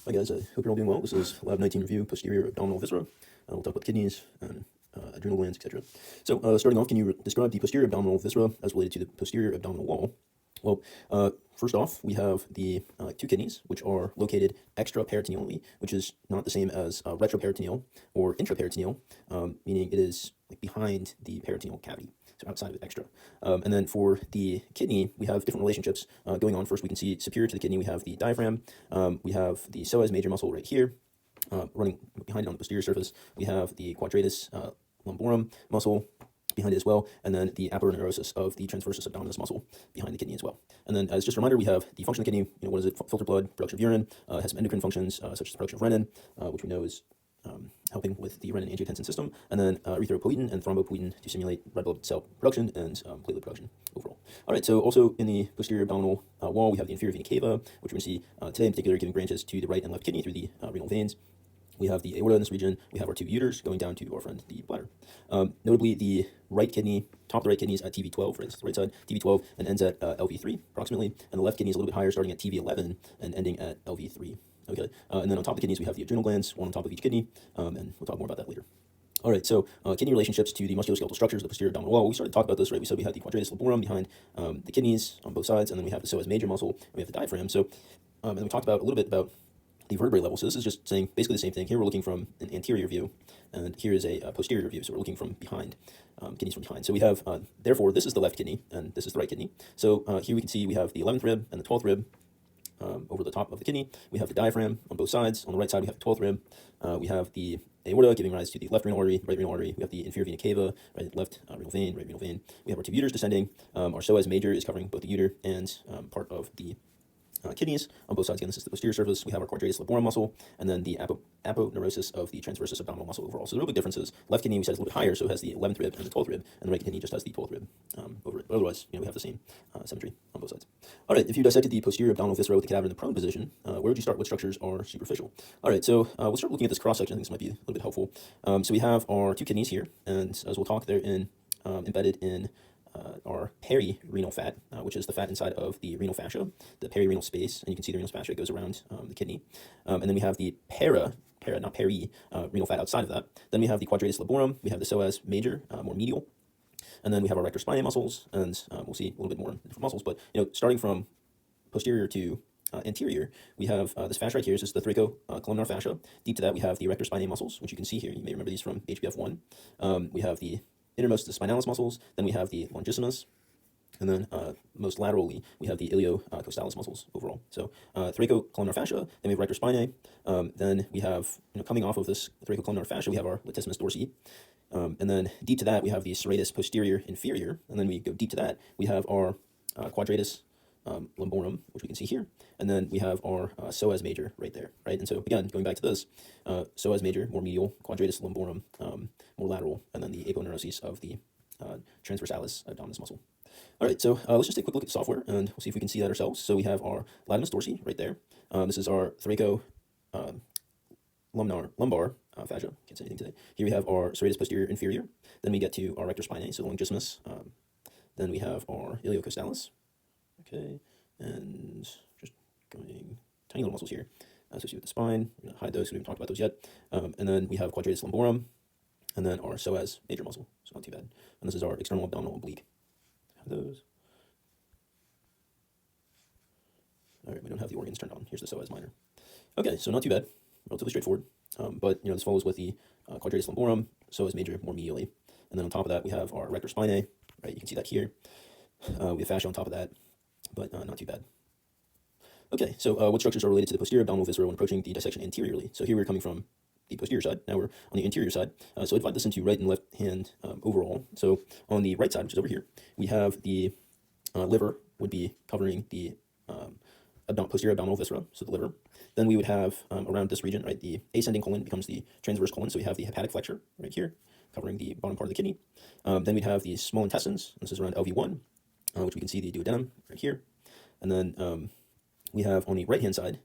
Hi guys, I hope you're all doing well. This is Lab 19 review, posterior abdominal viscera. We'll talk about kidneys and adrenal glands, etc. So starting off, can you describe the posterior abdominal viscera as related to the posterior abdominal wall? Well, first off, we have the two kidneys, which are located extraperitoneally, which is not the same as retroperitoneal or intraperitoneal, meaning it is like behind the peritoneal cavity, so outside of it, extra. And then for the kidney, we have different relationships going on. First, we can see superior to the kidney, we have the diaphragm, we have the psoas major muscle right here, running behind it on the posterior surface. We have the quadratus lumborum muscle behind it as well, and then the aponeurosis of the transversus abdominis muscle behind the kidney as well. And then as just a reminder, we have the function of the kidney. What is it? Filter blood, production of urine, has some endocrine functions such as the production of renin, which we know is helping with the renin-angiotensin system, and then erythropoietin and thrombopoietin to stimulate red blood cell production and platelet production overall. All right, so also in the posterior abdominal wall, we have the inferior vena cava, which we're going to see today in particular, giving branches to the right and left kidney through the renal veins. We have the aorta in this region. We have our two ureters going down to our friend the bladder. Notably, the right kidney, top of the right kidney is at TV12, right, the right side, TV12, and ends at LV3 approximately, and the left kidney is a little bit higher, starting at TV11 and ending at LV3. Okay, and then on top of the kidneys, we have the adrenal glands, one on top of each kidney, and we'll talk more about that later. All right, so kidney relationships to the musculoskeletal structures of the posterior abdominal wall. We started to talk about this, right? We said we had the quadratus lumborum behind the kidneys on both sides, and then we have the psoas major muscle, and we have the diaphragm. So, and we talked about a little bit about the vertebrae level. So this is just saying basically the same thing. Here we're looking from an anterior view, and here is a posterior view. So we're looking from behind, kidneys from behind. So we have, therefore, this is the left kidney, and this is the right kidney. So here we can see we have the 11th rib and the 12th rib over the top of the kidney. We have the diaphragm on both sides. On the right side, we have the 12th rib. We have the aorta giving rise to the left renal artery, right renal artery. We have the inferior vena cava, right, left renal vein, right renal vein. We have our two ureters descending. Our psoas major is covering both the ureter and part of the kidneys on both sides. Again, this is the posterior surface. We have our quadratus lumborum muscle, and then the aponeurosis of the transversus abdominal muscle overall. So the real big difference is left kidney we said is a little bit higher, so it has the 11th rib and the 12th rib, and the right kidney just has the 12th rib over it. But otherwise, we have the same symmetry on both sides. All right, if you dissected the posterior abdominal viscera with the cadaver in the prone position, where would you start? What structures are superficial? All right, so we'll start looking at this cross section. I think this might be a little bit helpful. So we have our two kidneys here, and as we'll talk, they're embedded in our perirenal fat, which is the fat inside of the renal fascia, the perirenal space, and you can see the renal fascia goes around the kidney. And then we have the not renal fat outside of that. Then we have the quadratus lumborum, we have the psoas major, more medial, and then we have our rector spinae muscles, and we'll see a little bit more different muscles, but starting from posterior to anterior, we have this fascia right here. This is the thoracocolumnar fascia. Deep to that, we have the rector spinae muscles, which you can see here. You may remember these from HBF1. We have the innermost of the spinalis muscles, then we have the longissimus, and then most laterally, we have the iliocostalis muscles overall. So thoracocolumnar fascia, then we have rector spinae, then we have, coming off of this thoracocolumnar fascia, we have our latissimus dorsi, and then deep to that, we have the serratus posterior inferior, and then we go deep to that, we have our quadratus lumborum, which we can see here, and then we have our psoas major right there, right? And so again, going back to this, psoas major, more medial, quadratus lumborum, more lateral, and then the aponeuroses of the transversalis abdominis muscle. All right, so let's just take a quick look at the software, and we'll see if we can see that ourselves. So we have our latissimus dorsi right there. This is our lumbar fascia. Can't say anything today. Here we have our serratus posterior inferior. Then we get to our rector spinae, so the longissimus. Then we have our iliocostalis. Okay, and just going tiny little muscles here associated with the spine. We're going to hide those because we haven't talked about those yet. And then we have quadratus lumborum, and then our psoas major muscle, so not too bad. And this is our external abdominal oblique. Have those. All right, we don't have the organs turned on. Here's the psoas minor. Okay, so not too bad, relatively straightforward. But this follows with the quadratus lumborum, psoas major more medially, and then on top of that we have our rector spinae. Right, you can see that here. We have fascia on top of that, but not too bad. Okay, so what structures are related to the posterior abdominal viscera when approaching the dissection anteriorly? So here we're coming from the posterior side. Now we're on the anterior side. So I divide this into right and left hand overall. So on the right side, which is over here, we have the liver would be covering the posterior abdominal viscera, so the liver. Then we would have around this region, right, the ascending colon becomes the transverse colon. So we have the hepatic flexure right here, covering the bottom part of the kidney. Then we'd have the small intestines. This is around LV1, which we can see the duodenum right here. And then we have on the right-hand side,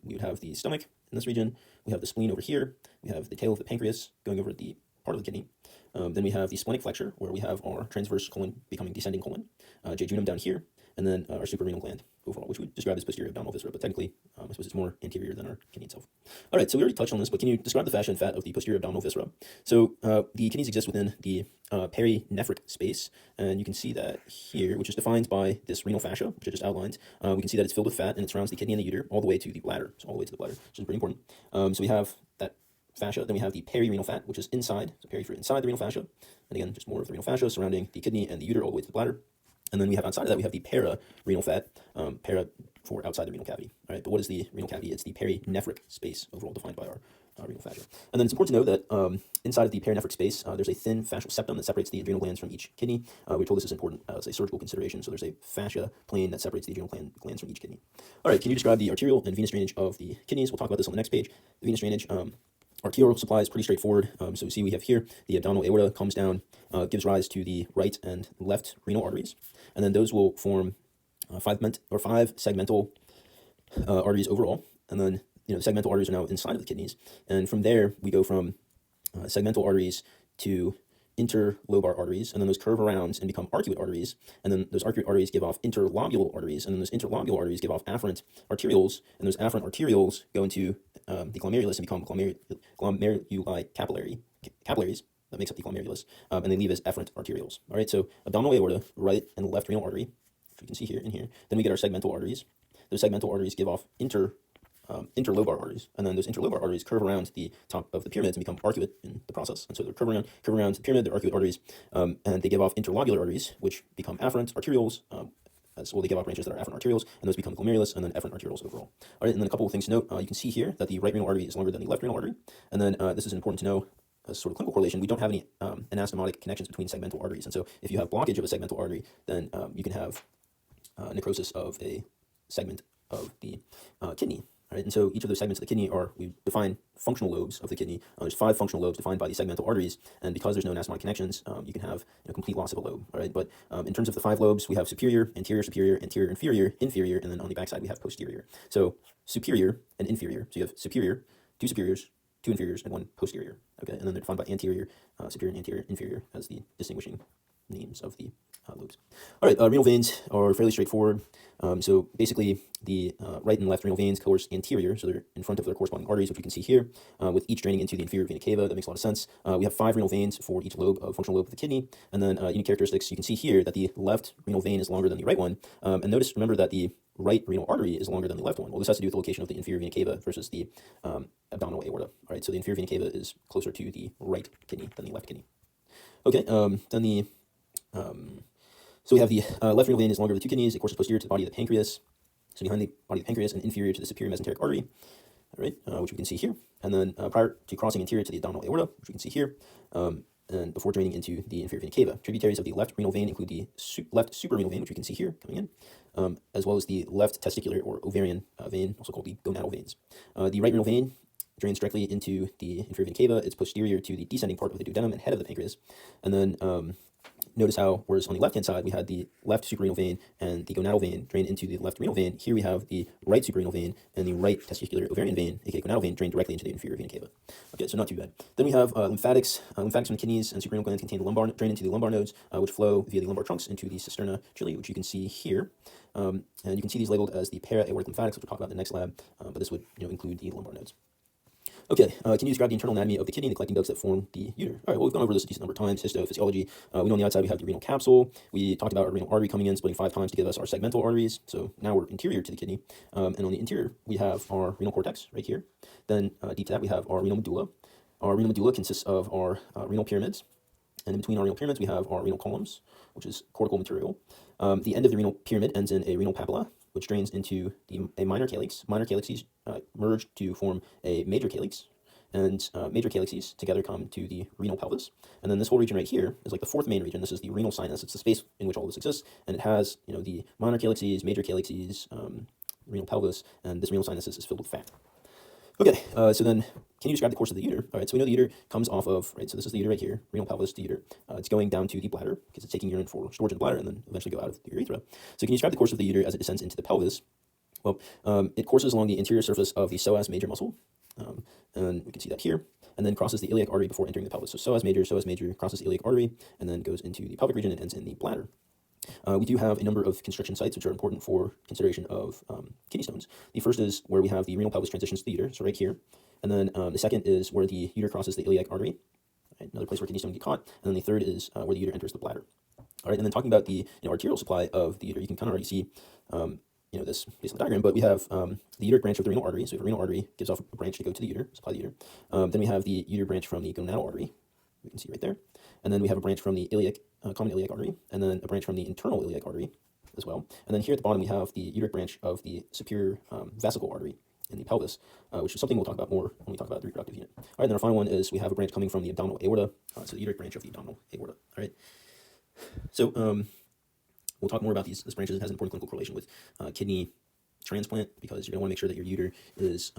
we would have the stomach in this region. We have the spleen over here. We have the tail of the pancreas going over the part of the kidney. Then we have the splenic flexure, where we have our transverse colon becoming descending colon, jejunum down here. and then our suprarenal gland overall, which we describe as posterior abdominal viscera, but technically, I suppose it's more anterior than our kidney itself. All right, so we already touched on this, but can you describe the fascia and fat of the posterior abdominal viscera? So the kidneys exist within the perinephric space, and you can see that here, which is defined by this renal fascia, which I just outlined. We can see that it's filled with fat, and it surrounds the kidney and the ureter all the way to the bladder, so all the way to the bladder, which is pretty important. So we have that fascia, then we have the perirenal fat, which is inside, so peri for inside the renal fascia, and again, just more of the renal fascia surrounding the kidney and the ureter all the way to the bladder. And then we have outside of that, we have the para-renal fat, para for outside the renal cavity. All right, but what is the renal cavity? It's the perinephric space overall defined by our renal fascia. And then it's important to know that inside of the perinephric space, there's a thin fascial septum that separates the adrenal glands from each kidney. We're told this is important as a surgical consideration, so there's a fascia plane that separates the adrenal glands from each kidney. All right, can you describe the arterial and venous drainage of the kidneys? We'll talk about this on the next page. The venous drainage, arterial supply is pretty straightforward. So we see we have here the abdominal aorta comes down, gives rise to the right and left renal arteries, and then those will form five segmental arteries overall, and then the segmental arteries are now inside of the kidneys, and from there we go from segmental arteries to interlobar arteries, and then those curve around and become arcuate arteries, and then those arcuate arteries give off interlobular arteries, and then those interlobular arteries give off afferent arterioles, and those afferent arterioles go into the glomerulus and become glomeruli capillaries that makes up the glomerulus, and they leave as efferent arterioles. All right, so abdominal aorta, right and left renal artery, which you can see here and here. Then we get our segmental arteries. Those segmental arteries give off interlobar arteries, and then those interlobar arteries curve around the top of the pyramids and become arcuate in the process. And so they're curve around the pyramid, they're arcuate arteries, and they give off interlobular arteries, which become afferent arterioles. As well, they give off branches that are afferent arterioles, and those become glomerulus, and then efferent arterioles overall. All right, and then a couple of things to note. You can see here that the right renal artery is longer than the left renal artery, and then this is important to know. As sort of clinical correlation, we don't have any anastomotic connections between segmental arteries, and so if you have blockage of a segmental artery, then you can have necrosis of a segment of the kidney. Right, and so each of those segments of the kidney we define functional lobes of the kidney. There's 5 functional lobes defined by the segmental arteries, and because there's no anastomotic connections, you can have complete loss of a lobe. All right, but in terms of the 5 lobes, we have superior, inferior, inferior, and then on the backside we have posterior. So superior and inferior. So you have superior, 2 superiors, 2 inferiors, and 1 posterior. Okay, and then they're defined by anterior, superior, and anterior, inferior as the distinguishing names of the lobes. All right, renal veins are fairly straightforward. So basically, the right and left renal veins course anterior, so they're in front of their corresponding arteries, which you can see here, with each draining into the inferior vena cava. That makes a lot of sense. We have 5 renal veins for each functional lobe of the kidney, and then unique characteristics. You can see here that the left renal vein is longer than the right one, and remember that the right renal artery is longer than the left one. Well, this has to do with the location of the inferior vena cava versus the abdominal aorta. All right, so the inferior vena cava is closer to the right kidney than the left kidney. Okay, then the so we have the left renal vein is longer of the 2 kidneys. It courses posterior to the body of the pancreas, so behind the body of the pancreas, and inferior to the superior mesenteric artery, all right, which we can see here. And then prior to crossing anterior to the abdominal aorta, which we can see here, and before draining into the inferior vena cava. Tributaries of the left renal vein include the left suprarenal vein, which we can see here coming in, as well as the left testicular or ovarian vein, also called the gonadal veins. The right renal vein drains directly into the inferior vena cava. It's posterior to the descending part of the duodenum and head of the pancreas. And then notice how, whereas on the left-hand side, we had the left suprarenal vein and the gonadal vein drain into the left renal vein. Here we have the right suprarenal vein and the right testicular ovarian vein, aka gonadal vein, drain directly into the inferior vena cava. Okay, so not too bad. Then we have lymphatics. Lymphatics from the kidneys and suprarenal glands drain into the lumbar nodes, which flow via the lumbar trunks into the cisterna chili, which you can see here. And you can see these labeled as the para-aortic lymphatics, which we'll talk about in the next lab, but this would include the lumbar nodes. Okay, can you describe the internal anatomy of the kidney and the collecting ducts that form the ureter? All right, well, we've gone over this a decent number of times, histophysiology. We know on the outside we have the renal capsule. We talked about our renal artery coming in, splitting 5 times to give us our segmental arteries. So now we're interior to the kidney. And on the interior, we have our renal cortex right here. Then deep to that, we have our renal medulla. Our renal medulla consists of our renal pyramids. And in between our renal pyramids, we have our renal columns, which is cortical material. The end of the renal pyramid ends in a renal papilla, which drains into a minor calyx. Minor calyxes merge to form a major calyx, and major calyxes together come to the renal pelvis. And then this whole region right here is like the 4th main region. This is the renal sinus. It's the space in which all this exists, and it has the minor calyxes, major calyxes, renal pelvis, and this renal sinus is filled with fat. Okay, so then can you describe the course of the ureter? All right, so we know the ureter comes off of, right, so this is the ureter right here, renal pelvis to ureter. It's going down to the bladder because it's taking urine for storage in the bladder and then eventually go out of the urethra. So can you describe the course of the ureter as it descends into the pelvis? Well, it courses along the interior surface of the psoas major muscle, and we can see that here, and then crosses the iliac artery before entering the pelvis. So psoas major crosses the iliac artery, and then goes into the pelvic region and ends in the bladder. We do have a number of constriction sites which are important for consideration of kidney stones. The first is where we have the renal pelvis transitions to the uter, so right here. And then the second is where the uter crosses the iliac artery, right? Another place where kidney stone get caught. And then the third is where the uter enters the bladder. All right, and then talking about the arterial supply of the uter, you can kind of already see this based on the diagram, but we have the uteric branch of the renal artery. So if a renal artery gives off a branch to go to the uter, supply the uter. Then we have the uter branch from the gonadal artery, we can see right there. And then we have a branch from the iliac, common iliac artery, and then a branch from the internal iliac artery as well. And then here at the bottom, we have the uteric branch of the superior vesical artery in the pelvis, which is something we'll talk about more when we talk about the reproductive unit. All right, then our final one is we have a branch coming from the abdominal aorta, so the uteric branch of the abdominal aorta. All right, so we'll talk more about these branches. It has an important clinical correlation with kidney transplant because you're going to want to make sure that your uter is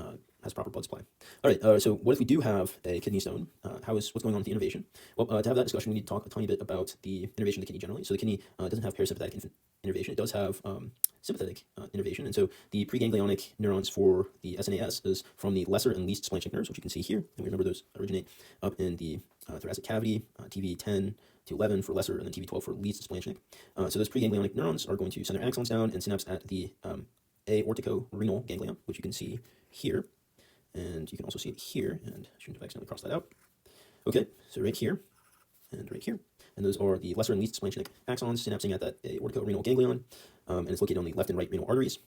has proper blood supply. All right, so what if we do have a kidney stone? What's going on with the innervation? Well, to have that discussion, we need to talk a tiny bit about the innervation of the kidney generally. So the kidney doesn't have parasympathetic innervation. It does have sympathetic innervation. And so the preganglionic neurons for the SNAS is from the lesser and least splanchnic nerves, which you can see here. And we remember those originate up in the thoracic cavity, TV10 to 11 for lesser, and then TV12 for least splanchnic. So those preganglionic neurons are going to send their axons down and synapse at the aortico-renal ganglion, which you can see here. And you can also see it here, and I shouldn't have accidentally crossed that out. Okay, so right here and right here. And those are the lesser and least splanchnic axons synapsing at that aortico-renal ganglion, and it's located on the left and right renal arteries.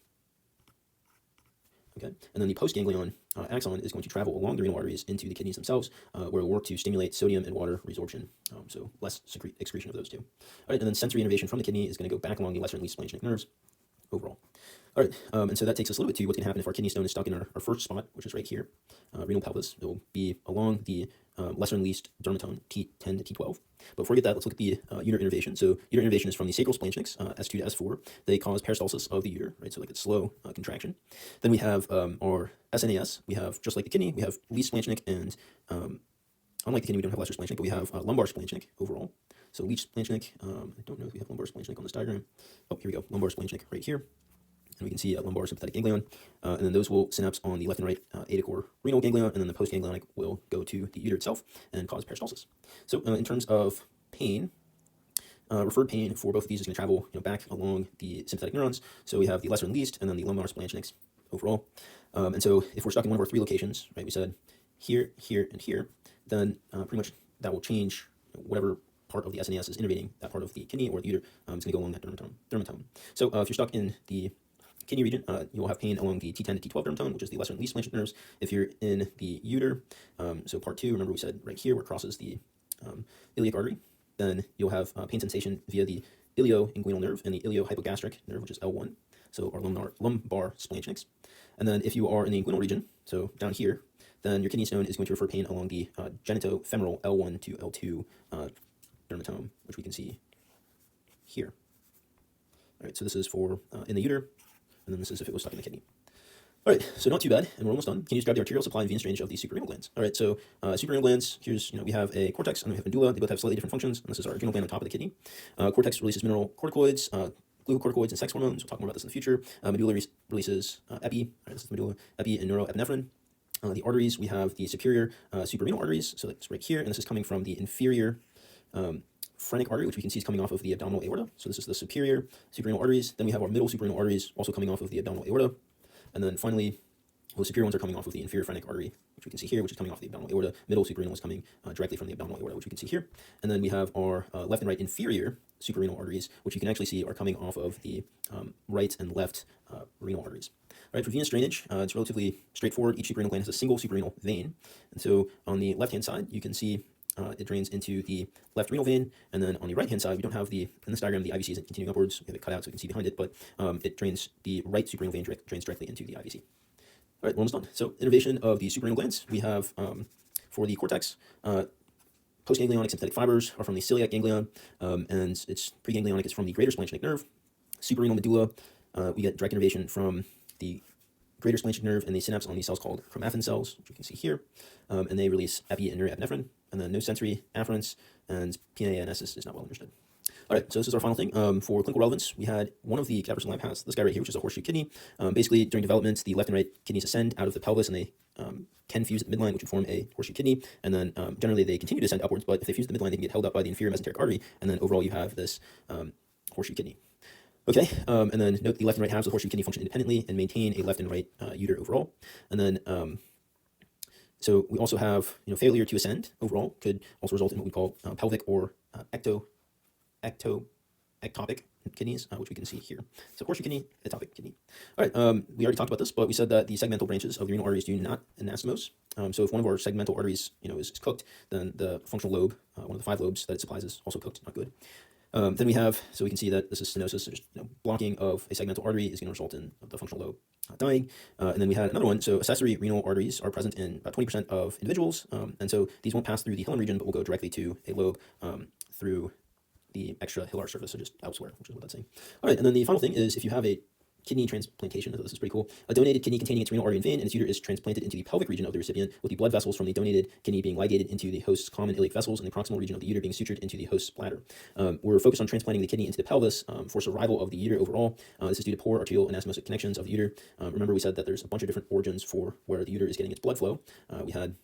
Okay, and then the postganglion axon is going to travel along the renal arteries into the kidneys themselves, where it will work to stimulate sodium and water resorption, so less excretion of those two. All right, and then sensory innervation from the kidney is going to go back along the lesser and least splanchnic nerves overall. All right, and so that takes us a little bit to what's going to happen if our kidney stone is stuck in our first spot, which is right here, renal pelvis. It will be along the lesser and least dermatome, T10 to T12. But before we get that, let's look at the uter innervation. So uter innervation is from the sacral splanchnics, S2 to S4. They cause peristalsis of the uter, right? So like it's slow contraction. Then we have our SNAS. We have, just like the kidney, we have least splanchnic, and unlike the kidney, we don't have lesser splanchnic, but we have lumbar splanchnic overall. So least splanchnic, I don't know if we have lumbar splanchnic on this diagram. Oh, here we go, lumbar splanchnic right here. And we can see a lumbar sympathetic ganglion, and then those will synapse on the left and right aedicor renal ganglion, and then the postganglionic will go to the uter itself and cause peristalsis. So in terms of pain, referred pain for both of these is going to travel back along the sympathetic neurons. So we have the lesser and least, and then the lumbar splanchnics overall. And so if we're stuck in one of our three locations, right, we said here, here, and here, then pretty much that will change whatever part of the SNAS is innervating that part of the kidney or the uter. It's going to go along that dermatome. So if you're stuck in the kidney region, you will have pain along the T10 to T12 dermatome, which is the lesser and least splanchnic nerves. If you're in the uter, so part 2, remember we said right here where it crosses the iliac artery, then you'll have pain sensation via the ilioinguinal nerve and the iliohypogastric nerve, which is L1, so our lumbar splanchnics. And then if you are in the inguinal region, so down here, then your kidney stone is going to refer pain along the genitofemoral L1 to L2 dermatome, which we can see here. All right, so this is for in the uter, and then this is if it was stuck in the kidney. All right, so not too bad, and we're almost done. Can you describe the arterial supply and venous drainage of the suprarenal glands? All right, so suprarenal glands, here's, we have a cortex and we have medulla. They both have slightly different functions, and this is our adrenal gland on top of the kidney. Cortex releases mineral corticoids, glucocorticoids, and sex hormones. We'll talk more about this in the future. Medulla releases epi, all right, this is the medulla, epi and neuroepinephrine. The arteries, we have the superior suprarenal arteries, so that's right here, and this is coming from the inferior phrenic artery, which we can see is coming off of the abdominal aorta. So this is the superior suprarenal arteries. Then we have our middle suprarenal arteries also coming off of the abdominal aorta. And then finally, the superior ones are coming off of the inferior phrenic artery, which we can see here, which is coming off the abdominal aorta. Middle suprarenal is coming directly from the abdominal aorta, which we can see here. And then we have our left and right inferior suprarenal arteries, which you can actually see are coming off of the right and left renal arteries. All right, for venous drainage, it's relatively straightforward. Each suprarenal gland has a single suprarenal vein. And so on the left-hand side, you can see it drains into the left renal vein, and then on the right-hand side, we don't have in this diagram, the IVC isn't continuing upwards. We have it cut out so we can see behind it, but it drains, the right suprarenal vein drains directly into the IVC. All right, we're almost done. So innervation of the suprarenal glands, we have for the cortex, postganglionic sympathetic fibers are from the celiac ganglion, and it's preganglionic is from the greater splanchnic nerve. Suprarenal medulla, we get direct innervation from the greater splanchnic nerve, and they synapse on these cells called chromaffin cells, which you can see here, and they release epi and neuroepinephrine, and then no sensory afferents, and PNANS is not well understood. All right, so this is our final thing. For clinical relevance, we had one of the cadavers in lab has this guy right here, which is a horseshoe kidney. Basically, during development, the left and right kidneys ascend out of the pelvis, and they can fuse at the midline, which would form a horseshoe kidney, and then generally they continue to ascend upwards, but if they fuse at the midline, they can get held up by the inferior mesenteric artery, and then overall you have this horseshoe kidney. Okay, and then note the left and right halves of the horseshoe kidney function independently and maintain a left and right ureter overall. And then, so we also have, failure to ascend overall could also result in what we call pelvic or ectopic kidneys, which we can see here. So horseshoe kidney, ectopic kidney. All right, we already talked about this, but we said that the segmental branches of the renal arteries do not anastomose. So if one of our segmental arteries, is cooked, then the functional lobe, one of the 5 lobes that it supplies, is also cooked, not good. Then we have, so we can see that this is stenosis, so just blocking of a segmental artery is going to result in the functional lobe dying. And then we had another one, so accessory renal arteries are present in about 20% of individuals, and so these won't pass through the hilum region, but will go directly to a lobe through the extra hilar surface, so just elsewhere, which is what that's saying. All right, and then the final thing is if you have a kidney transplantation, so this is pretty cool. A donated kidney containing its renal artery and vein and its ureter is transplanted into the pelvic region of the recipient, with the blood vessels from the donated kidney being ligated into the host's common iliac vessels and the proximal region of the ureter being sutured into the host's bladder. We're focused on transplanting the kidney into the pelvis for survival of the ureter overall. This is due to poor arterial anastomosic connections of the ureter. Remember we said that there's a bunch of different origins for where the ureter is getting its blood flow. We had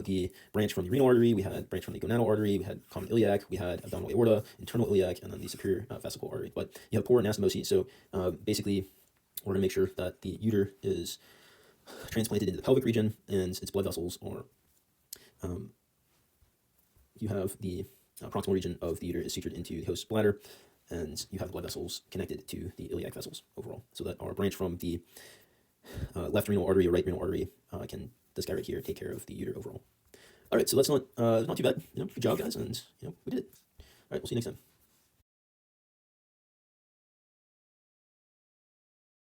the branch from the renal artery, we had branch from the gonadal artery, we had common iliac, we had abdominal aorta, internal iliac, and then the superior vesical artery. But you have poor anastomosis, so basically we're going to make sure that the ureter is transplanted into the pelvic region and its blood vessels are, you have the proximal region of the ureter is sutured into the host's bladder, and you have the blood vessels connected to the iliac vessels overall, so that our branch from the left renal artery or right renal artery can, this guy right here, take care of the ureter overall. All right, so that's not too bad. Good job, guys, and we did it. All right, we'll see you next time.